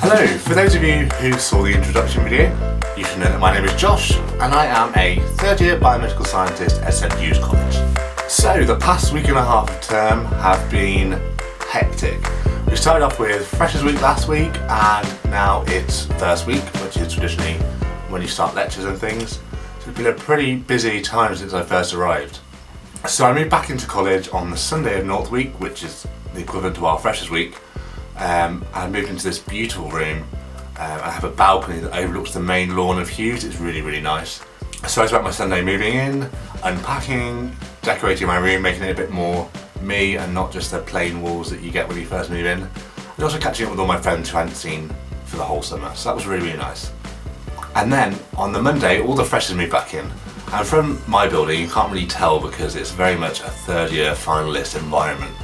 Hello, for those of you who saw the introduction video, you should know that my name is Josh and I am a third year biomedical scientist at St Hugh's College. So the past week and a half of term have been hectic. We started off with Freshers Week last week and now it's first week, which is traditionally when you start lectures and things. So it's been a pretty busy time since I first arrived. So I moved back into college on the Sunday of North Week, which is the equivalent to our Freshers Week. I moved into this beautiful room. I have a balcony that overlooks the main lawn of Hughes. It's really, really nice. So I spent my Sunday moving in, unpacking, decorating my room, making it a bit more me and not just the plain walls that you get when you first move in. And also catching up with all my friends who I hadn't seen for the whole summer. So that was really, really nice. And then on the Monday, all the freshers moved back in. And from my building, you can't really tell because it's very much a third year finalist environment.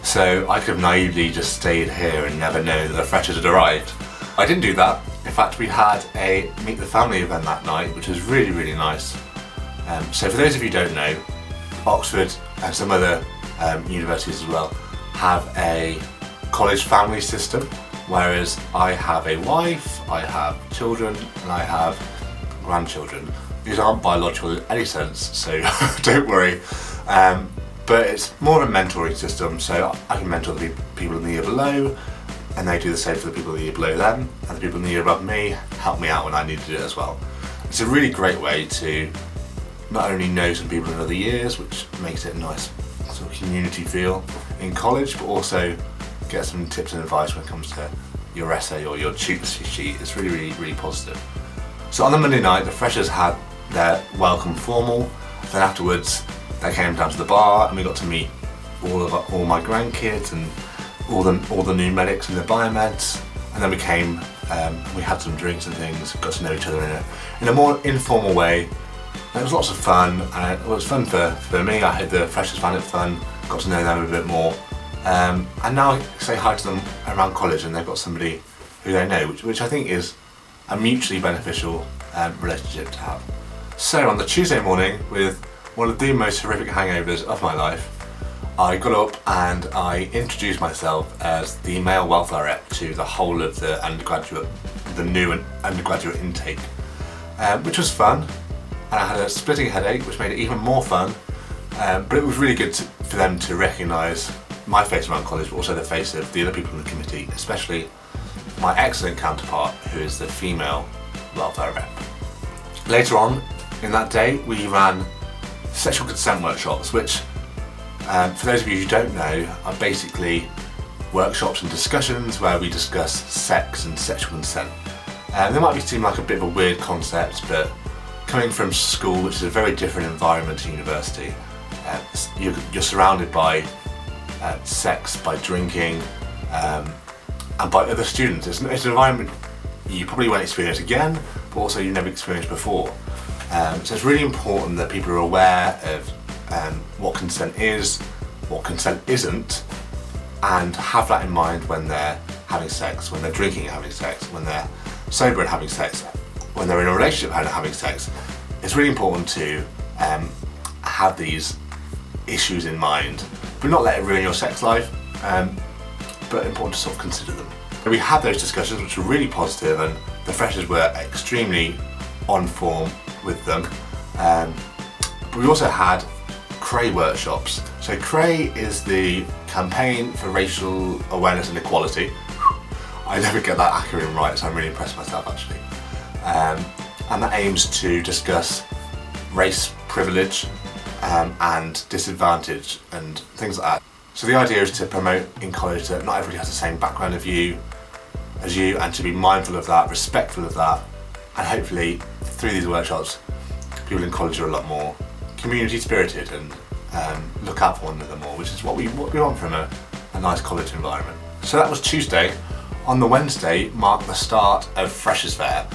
So I could have naively just stayed here and never known that the freshers had arrived. I didn't do that. In fact, we had a Meet the Family event that night, which was really, really nice. So for those of you who don't know, Oxford and some other universities as well have a college family system, whereas I have a wife, I have children, and I have grandchildren. These aren't biological in any sense, so don't worry. But it's more of a mentoring system, so I can mentor the people in the year below, and they do the same for the people in the year below them, and the people in the year above me help me out when I need to do it as well. It's a really great way to not only know some people in other years, which makes it a nice sort of community feel in college, but also get some tips and advice when it comes to your essay or your tutor sheet. It's really, really, really positive. So on the Monday night, the freshers had their welcome formal, then afterwards they came down to the bar and we got to meet all my grandkids and all the new medics and the biomeds, and then we had some drinks and things, got to know each other in a more informal way. And it was lots of fun, and it was fun for me. I hope the freshers found it fun, got to know them a bit more, and now I say hi to them around college and they've got somebody who they know, which I think is a mutually beneficial relationship to have. So on the Tuesday morning, with one of the most horrific hangovers of my life, I got up and I introduced myself as the male welfare rep to the whole of the new undergraduate intake, which was fun. And I had a splitting headache, which made it even more fun. But it was really good for them to recognise my face around college, but also the face of the other people in the committee, especially my excellent counterpart, who is the female welfare rep. Later on in that day, we ran sexual consent workshops, which for those of you who don't know, are basically workshops and discussions where we discuss sex and sexual consent. They might seem like a bit of a weird concept, but coming from school, which is a very different environment to university, you're surrounded by sex, by drinking, and by other students. It's an environment you probably won't experience again, but also you've never experienced before. So it's really important that people are aware of what consent is, what consent isn't, and have that in mind when they're having sex, when they're drinking and having sex, when they're sober and having sex, when they're in a relationship and having sex. It's really important to have these issues in mind, but not let it ruin your sex life, but important to sort of consider them. And we had those discussions, which were really positive, and the freshers were extremely on form with them. But we also had CRAE workshops. So CRAE is the Campaign for Racial Awareness and Equality. I never get that acronym right, so I'm really impressed with myself actually. And that aims to discuss race privilege and disadvantage and things like that. So the idea is to promote in college that not everybody has the same background as you, and to be mindful of that, respectful of that, and hopefully through these workshops people in college are a lot more community spirited and look out for one another more, which is what we want from a nice college environment. So that was Tuesday. On the Wednesday marked the start of Freshers Fair,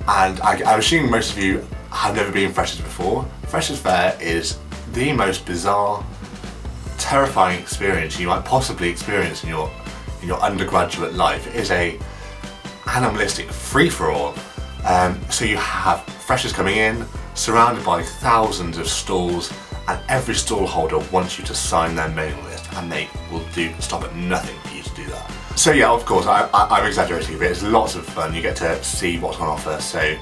and I'm assuming most of you have never been Freshers before. Freshers Fair is the most bizarre, terrifying experience you might possibly experience in your undergraduate life. It is a animalistic free-for-all. So you have freshers coming in, surrounded by thousands of stalls, and every stall holder wants you to sign their mailing list, and they will stop at nothing for you to do that. So yeah, of course, I'm exaggerating a bit. It's lots of fun. You get to see what's on offer. So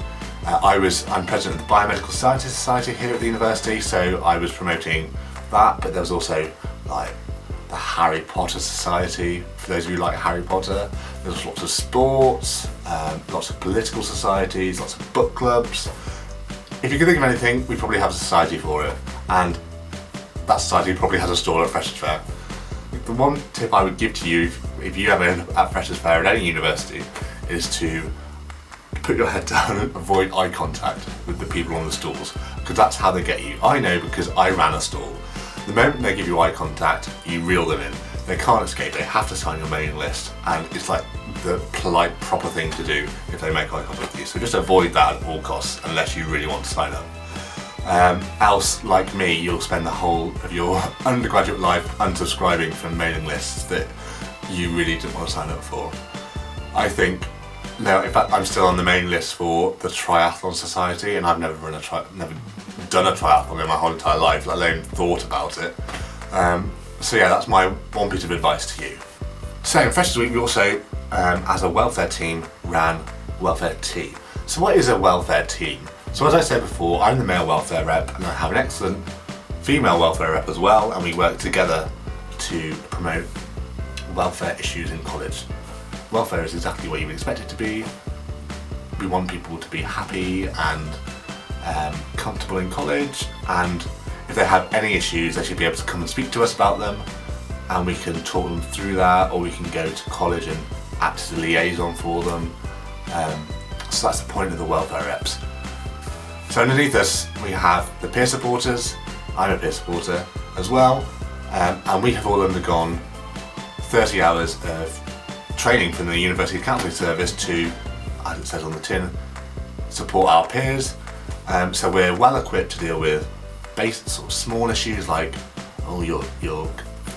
I'm president of the Biomedical Scientists Society here at the university, so I was promoting that, but there was also like the Harry Potter Society, for those of you who like Harry Potter. There's lots of sports, lots of political societies, lots of book clubs. If you can think of anything, we probably have a society for it, and that society probably has a stall at Freshers Fair. The one tip I would give to you if you ever end up at Freshers Fair at any university is to put your head down and avoid eye contact with the people on the stalls, because that's how they get you. I know because I ran a stall. The moment they give you eye contact, you reel them in. They can't escape, they have to sign your mailing list, and it's like the polite, proper thing to do if they make eye contact with you. So just avoid that at all costs unless you really want to sign up. Else, like me, you'll spend the whole of your undergraduate life unsubscribing from mailing lists that you really didn't want to sign up for. I think, no, in fact, I'm still on the mailing list for the Triathlon Society, and I've never done a triathlon in my whole entire life, let alone thought about it. So yeah, that's my one piece of advice to you. So in Freshers Week, we also, as a welfare team, ran welfare tea. So what is a welfare team? So as I said before, I'm the male welfare rep, and I have an excellent female welfare rep as well, and we work together to promote welfare issues in college. Welfare is exactly what you would expect it to be. We want people to be happy and comfortable in college, and if they have any issues, they should be able to come and speak to us about them, and we can talk them through that, or we can go to college and act as a liaison for them. So that's the point of the welfare reps. So underneath us we have the peer supporters. I'm a peer supporter as well, and we have all undergone 30 hours of training from the University Counselling Service to, as it says on the tin, support our peers. So we're well equipped to deal with basic sort of small issues like, oh, you're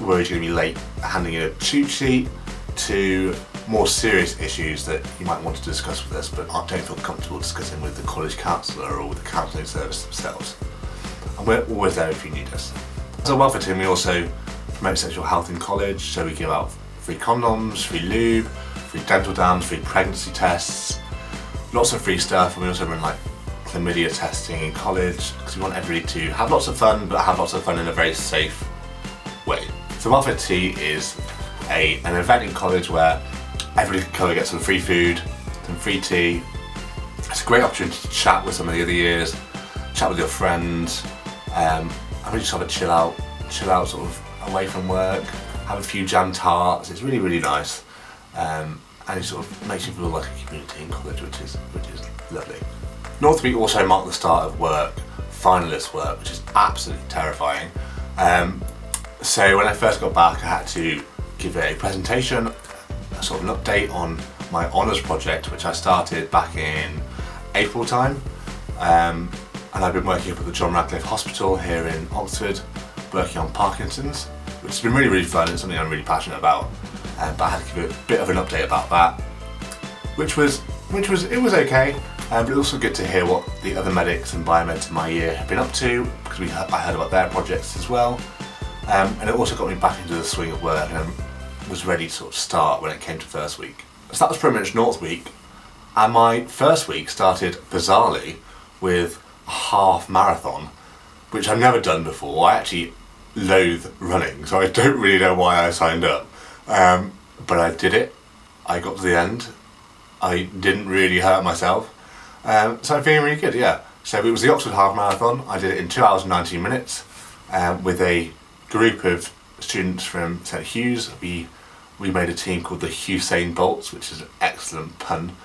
worried you're going to be late handing in a cheat sheet, to more serious issues that you might want to discuss with us but don't feel comfortable discussing with the college counsellor or with the counselling service themselves. And we're always there if you need us. As a welfare team, we also promote sexual health in college, so we give out free condoms, free lube, free dental dams, free pregnancy tests, lots of free stuff, and we also run like chlamydia testing in college because we want everybody to have lots of fun, but have lots of fun in a very safe way. So welfare tea is an event in college where everybody can come and get some free food, some free tea. It's a great opportunity to chat with some of the other years, chat with your friends, and we just have a chill out sort of away from work, have a few jam tarts. It's really, really nice, and it sort of makes you feel like a community in college, which is lovely. North Week also marked the start of work, Finalist work, which is absolutely terrifying. So when I first got back, I had to give a presentation, a sort of an update on my honours project, which I started back in April time, and I've been working up at the John Radcliffe Hospital here in Oxford, working on Parkinson's, which has been really, really fun. It's something I'm really passionate about, but I had to give a bit of an update about that, which was okay, but it was also good to hear what the other medics and biomeds in my year have been up to, because I heard about their projects as well, and it also got me back into the swing of work, and I was ready to sort of start when it came to first week. So that was pretty much North Week, and my first week started bizarrely with a half marathon, which I've never done before. I actually loathe running, so I don't really know why I signed up, but I did it. I got to the end. I didn't really hurt myself, so I'm feeling really good, yeah. So it was the Oxford Half Marathon. I did it in 2 hours and 19 minutes with a group of students from St Hugh's. We made a team called the Usain Bolts, which is an excellent pun,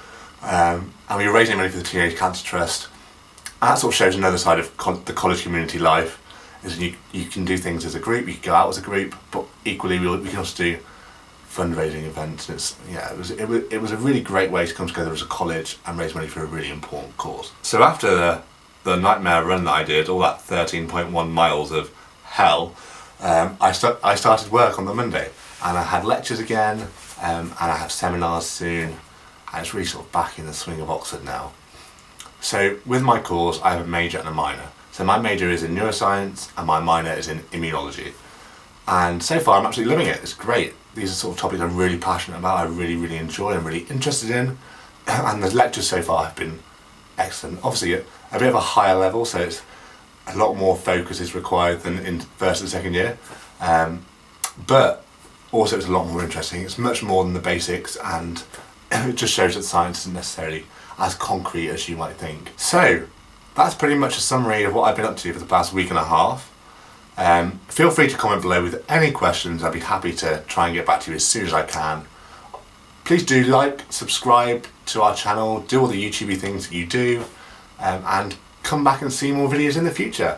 and we were raising money for the Teenage Cancer Trust. And that sort of shows another side of the college community life, is you can do things as a group, you can go out as a group, but equally we can also do fundraising events. It was a really great way to come together as a college and raise money for a really important cause. So after the nightmare run that I did, all that 13.1 miles of hell, I started work on the Monday, and I had lectures again, and I have seminars soon, and it's really sort of back in the swing of Oxford now. So with my course, I have a major and a minor. So my major is in neuroscience and my minor is in immunology. and so far I'm absolutely loving it. It's great. These are sort of topics I'm really passionate about, I really enjoy, I'm really interested in, and the lectures so far have been excellent. Obviously a bit of a higher level, so it's a lot more focus is required than in first and second year, but also it's a lot more interesting. It's much more than the basics, and it just shows that science isn't necessarily as concrete as you might think. So that's pretty much a summary of what I've been up to for the past week and a half. Feel free to comment below with any questions. I'd be happy to try and get back to you as soon as I can. Please do like, subscribe to our channel, do all the YouTubey things that you do, and come back and see more videos in the future.